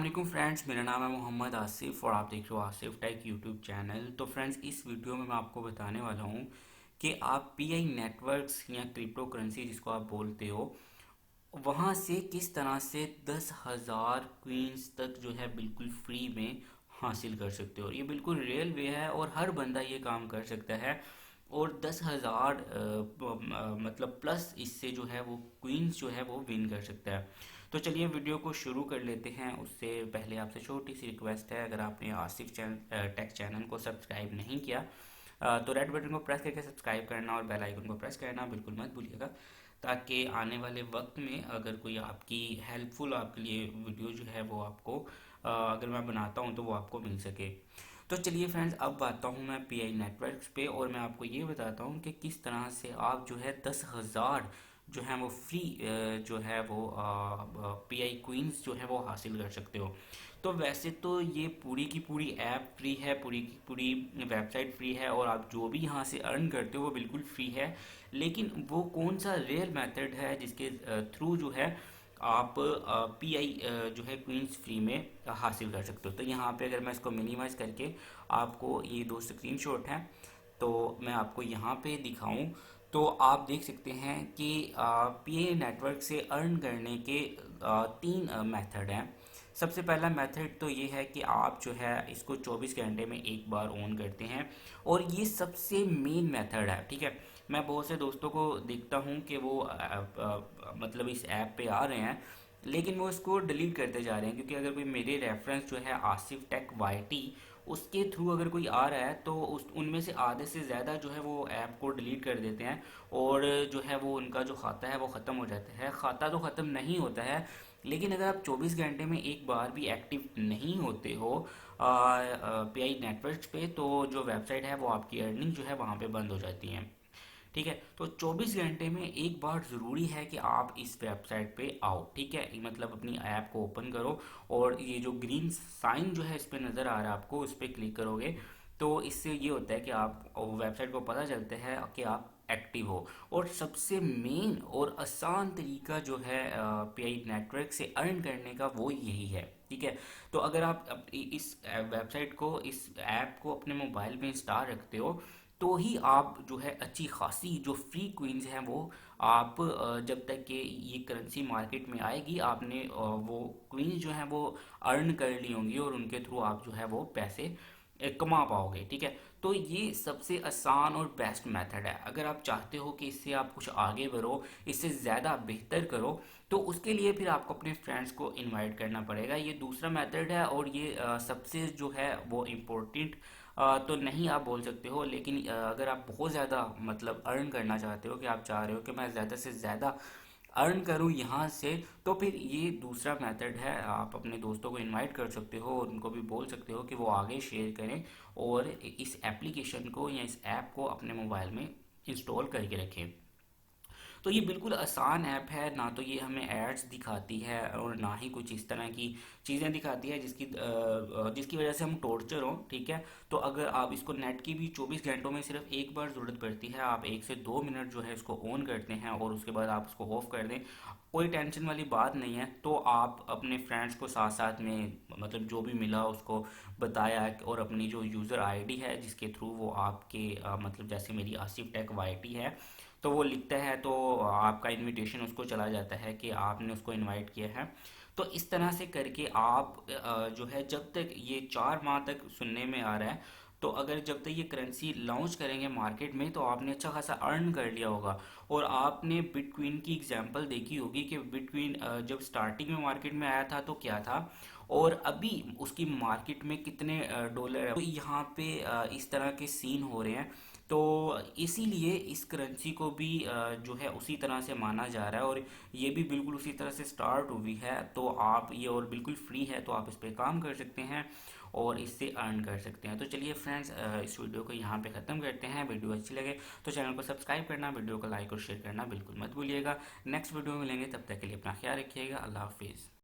वालेकुम फ्रेंड्स, मेरा नाम है मोहम्मद आसिफ और आप देख रहे हो आसिफ टेक यूट्यूब चैनल। तो फ्रेंड्स, इस वीडियो में मैं आपको बताने वाला हूँ कि आप पीआई नेटवर्क्स या क्रिप्टो करेंसी जिसको आप बोलते हो, वहाँ से किस तरह से 10,000 क्वींस तक जो है बिल्कुल फ्री में हासिल कर सकते हो। ये बिल्कुल रियल वे है और हर बंदा ये काम कर सकता है। और 10,000 मतलब प्लस इससे जो है वो क्वींस जो है वो विन कर सकता है। तो चलिए वीडियो को शुरू कर लेते हैं। उससे पहले आपसे छोटी सी रिक्वेस्ट है, अगर आपने आसिफ टेक चैनल को सब्सक्राइब नहीं किया तो रेड बटन को प्रेस करके सब्सक्राइब करना और बेल आइकन को प्रेस करना बिल्कुल मत भूलिएगा, ताकि आने वाले वक्त में अगर कोई आपकी हेल्पफुल आपके लिए वीडियो जो है वो आपको अगर मैं बनाता हूँ तो वो आपको मिल सके। तो चलिए फ्रेंड्स, अब आता हूँ मैं पीआई नेटवर्क्स पे और मैं आपको ये बताता हूँ कि किस तरह से आप जो है 10,000 जो है वो फ्री जो है वो पीआई क्वींस जो है वो हासिल कर सकते हो। तो वैसे तो ये पूरी की पूरी ऐप फ्री है, पूरी की पूरी वेबसाइट फ्री है और आप जो भी यहाँ से अर्न करते हो वो बिल्कुल फ्री है। लेकिन वो कौन सा रियल मेथड है जिसके थ्रू जो है आप पीआई जो है क्वींस फ्री में हासिल कर सकते हो। तो यहाँ पे अगर मैं इसको मिनिमाइज करके आपको ये दो स्क्रीनशॉट हैं तो मैं आपको यहाँ पे दिखाऊं, तो आप देख सकते हैं कि पीआई नेटवर्क से अर्न करने के तीन मेथड हैं। सबसे पहला मेथड तो ये है कि आप जो है इसको 24 घंटे में एक बार ऑन करते हैं और ये सबसे मेन मेथड है। ठीक है, मैं बहुत से दोस्तों को देखता हूँ कि वो मतलब इस ऐप पे आ रहे हैं लेकिन वो इसको डिलीट करते जा रहे हैं, क्योंकि अगर कोई मेरे रेफरेंस जो है आसिफ टेक वाईटी उसके थ्रू अगर कोई आ रहा है तो उस उनमें से आधे से ज़्यादा जो है वो ऐप को डिलीट कर देते हैं और जो है वो उनका जो खाता है वो ख़त्म हो जाता है। खाता तो ख़त्म नहीं होता है, लेकिन अगर आप 24 घंटे में एक बार भी एक्टिव नहीं होते हो पीआई नेटवर्क्स पे, तो जो वेबसाइट है वो आपकी अर्निंग जो है वहाँ पे बंद हो जाती है। ठीक है, तो 24 घंटे में एक बार ज़रूरी है कि आप इस वेबसाइट पे आओ। ठीक है, मतलब अपनी ऐप को ओपन करो और ये जो ग्रीन साइन जो है इस पे नज़र आ रहा है आपको, उस पर क्लिक करोगे तो इससे ये होता है कि आप वेबसाइट को पता चलता है कि आप एक्टिव हो। और सबसे मेन और आसान तरीका जो है पीआई नेटवर्क से अर्न करने का वो यही है। ठीक है, तो अगर आप इस वेबसाइट को, इस ऐप को अपने मोबाइल में इंस्टॉल रखते हो तो ही आप जो है अच्छी खासी जो फ्री क्वींस हैं वो आप जब तक कि ये करेंसी मार्केट में आएगी आपने वो क्वींस जो हैं वो अर्न कर ली होंगी और उनके थ्रू आप जो है वो पैसे कमा पाओगे। ठीक है, तो ये सबसे आसान और बेस्ट मेथड है। अगर आप चाहते हो कि इससे आप कुछ आगे बढ़ो, इससे ज़्यादा बेहतर करो, तो उसके लिए फिर आपको अपने फ्रेंड्स को इनवाइट करना पड़ेगा। ये दूसरा मेथड है और ये सबसे जो है वो इम्पोर्टेंट तो नहीं आप बोल सकते हो, लेकिन अगर आप बहुत ज़्यादा मतलब अर्न करना चाहते हो, कि आप चाह रहे हो कि मैं ज़्यादा से ज़्यादा अर्न करूं यहाँ से, तो फिर ये दूसरा मेथड है। आप अपने दोस्तों को इनवाइट कर सकते हो और उनको भी बोल सकते हो कि वो आगे शेयर करें और इस एप्लीकेशन को या इस ऐप को अपने मोबाइल में इंस्टॉल करके रखें। तो ये बिल्कुल आसान ऐप है, ना तो ये हमें एड्स दिखाती है और ना ही कुछ इस तरह की चीज़ें दिखाती है जिसकी वजह से हम टॉर्चर हो। ठीक है, तो अगर आप इसको नेट की भी 24 घंटों में सिर्फ एक बार ज़रूरत पड़ती है, आप 1 से 2 मिनट जो है इसको ऑन करते हैं और उसके बाद आप उसको ऑफ कर दें, कोई टेंशन वाली बात नहीं है। तो आप अपने फ्रेंड्स को साथ साथ में मतलब जो भी मिला उसको बताया और अपनी जो यूज़र आईडी है जिसके थ्रू वो आपके मतलब जैसे मेरी आसिफ टेक वाईटी है तो वो लिखता है तो आपका इनविटेशन उसको चला जाता है कि आपने उसको इनवाइट किया है। तो इस तरह से करके आप जो है जब तक ये 4 माह तक सुनने में आ रहा है, तो अगर जब तक ये करेंसी लॉन्च करेंगे मार्केट में तो आपने अच्छा खासा अर्न कर लिया होगा। और आपने बिटकॉइन की एग्जांपल देखी होगी कि बिटकॉइन जब स्टार्टिंग में मार्केट में आया था तो क्या था और अभी उसकी मार्केट में कितने डॉलर है। तो यहाँ पे इस तरह के सीन हो रहे हैं, तो इसीलिए इस करेंसी को भी जो है उसी तरह से माना जा रहा है और ये भी बिल्कुल उसी तरह से स्टार्ट हुई है। तो आप ये और बिल्कुल फ्री है, तो आप इस पर काम कर सकते हैं और इससे अर्न कर सकते हैं। तो चलिए फ्रेंड्स, इस वीडियो को यहाँ पे ख़त्म करते हैं। वीडियो अच्छी लगे तो चैनल को सब्सक्राइब करना, वीडियो को लाइक और शेयर करना बिल्कुल मत भूलिएगा। नेक्स्ट वीडियो में मिलेंगे, तब तक के लिए अपना ख्याल रखिएगा। अल्लाह हाफिज़।